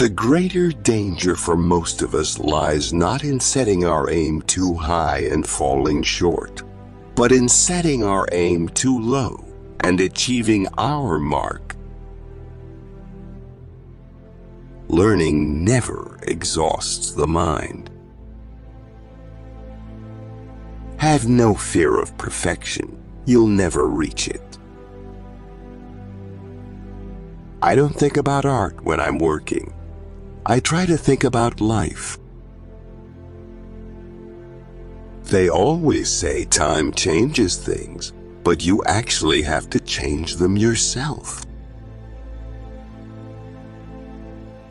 The greater danger for most of us lies not in setting our aim too high and falling short, but in setting our aim too low and achieving our mark. Learning never exhausts the mind. Have no fear of perfection. You'll never reach it. I don't think about art when I'm working. I try to think about life. They always say time changes things, but you actually have to change them yourself.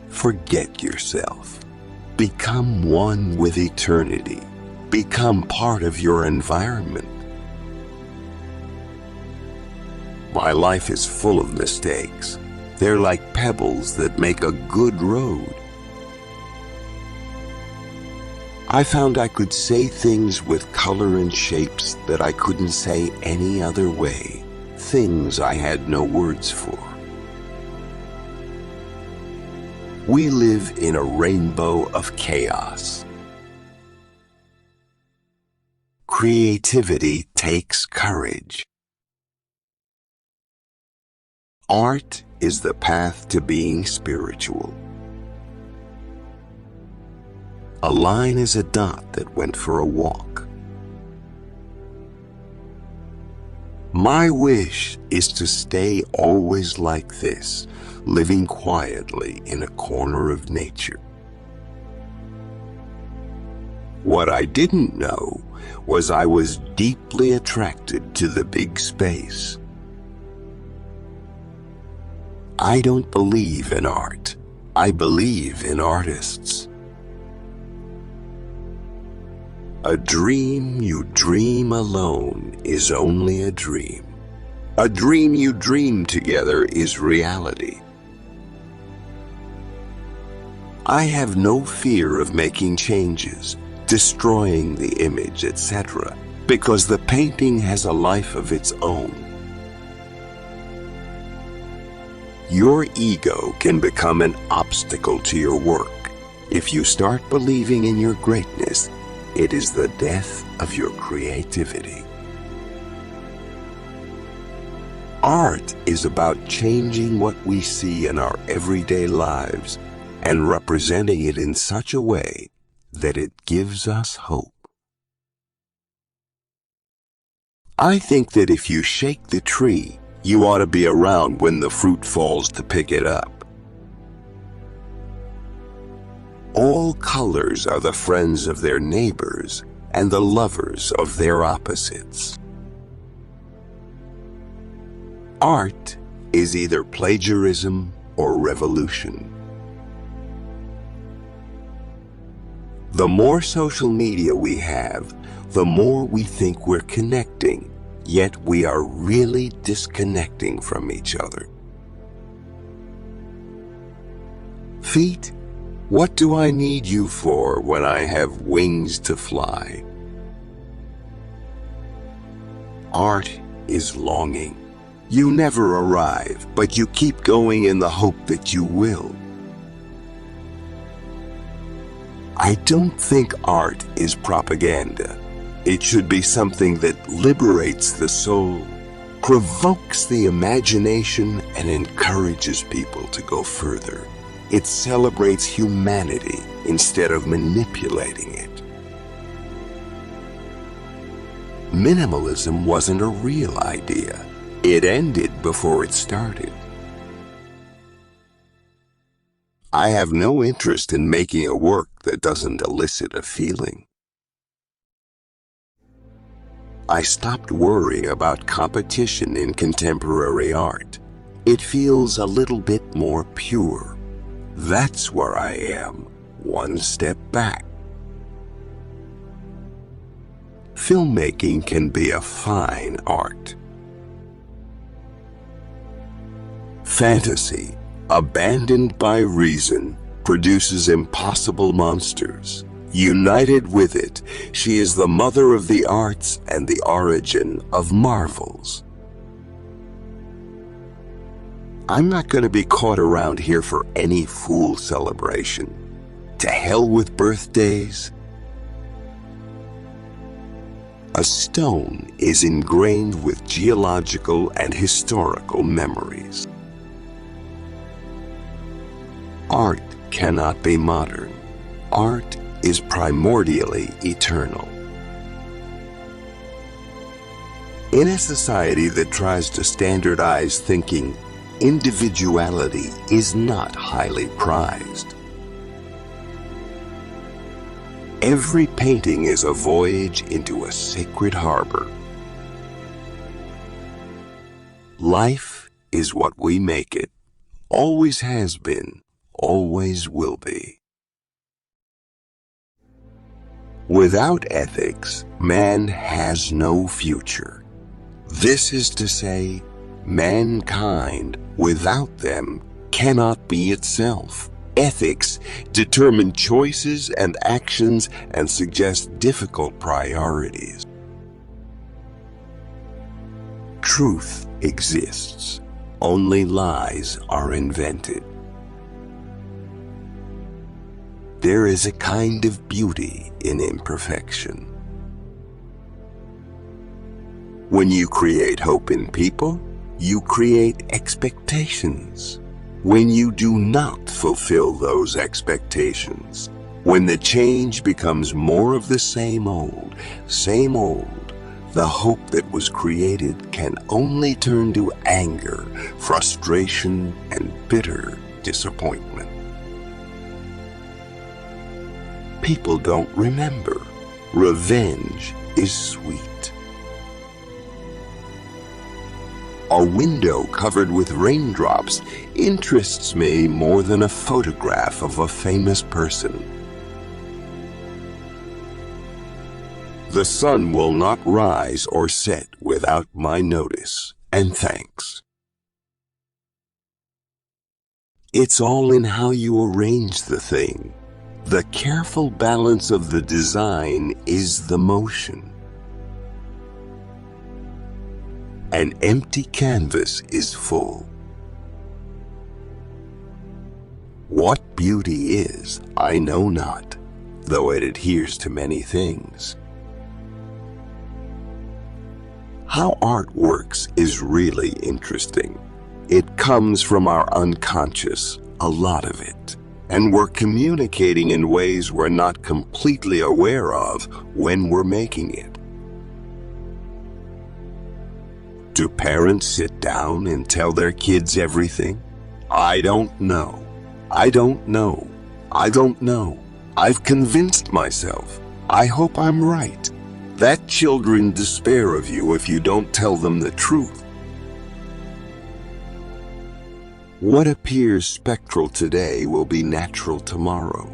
Forget yourself. Become one with eternity. Become part of your environment. My life is full of mistakes. They're like pebbles that make a good road. I found I could say things with color and shapes that I couldn't say any other way, things I had no words for. We live in a rainbow of chaos. Creativity takes courage. Art is the path to being spiritual. A line is a dot that went for a walk. My wish is to stay always like this, living quietly in a corner of nature. What I didn't know was I was deeply attracted to the big space. I don't believe in art. I believe in artists. A dream you dream alone is only a dream. A dream you dream together is reality. I have no fear of making changes, destroying the image, etc., because the painting has a life of its own. Your ego can become an obstacle to your work. If you start believing in your greatness, it is the death of your creativity. Art is about changing what we see in our everyday lives and representing it in such a way that it gives us hope. I think that if you shake the tree, you ought to be around when the fruit falls to pick it up. All colors are the friends of their neighbors and the lovers of their opposites. Art is either plagiarism or revolution. The more social media we have, the more we think we're connecting, yet we are really disconnecting from each other. Feet, what do I need you for when I have wings to fly? Art is longing. You never arrive, but you keep going in the hope that you will. I don't think art is propaganda. It should be something that liberates the soul, provokes the imagination, and encourages people to go further. It celebrates humanity instead of manipulating it. Minimalism wasn't a real idea. It ended before it started. I have no interest in making a work that doesn't elicit a feeling. I stopped worrying about competition in contemporary art. It feels a little bit more pure. That's where I am, one step back. Filmmaking can be a fine art. Fantasy, abandoned by reason, produces impossible monsters. United with it, she is the mother of the arts and the origin of marvels. I'm not going to be caught around here for any fool celebration. To hell with birthdays. A stone is ingrained with geological and historical memories. Art cannot be modern. Art is primordially eternal. In a society that tries to standardize thinking, individuality is not highly prized. Every painting is a voyage into a sacred harbor. Life is what we make it. Always has been, always will be. Without ethics, man has no future. This is to say, mankind, without them, cannot be itself. Ethics determine choices and actions and suggest difficult priorities. Truth exists. Only lies are invented. There is a kind of beauty in imperfection. When you create hope in people, you create expectations. When you do not fulfill those expectations, when the change becomes more of the same old, the hope that was created can only turn to anger, frustration, and bitter disappointment. People don't remember. Revenge is sweet. A window covered with raindrops interests me more than a photograph of a famous person. The sun will not rise or set without my notice and thanks. It's all in how you arrange the thing. The careful balance of the design is the motion. An empty canvas is full. What beauty is, I know not, though it adheres to many things. How art works is really interesting. It comes from our unconscious, a lot of it, and we're communicating in ways we're not completely aware of when we're making it. Do parents sit down and tell their kids everything? I don't know. I don't know. I don't know. I've convinced myself. I hope I'm right. That children despair of you if you don't tell them the truth. What appears spectral today will be natural tomorrow.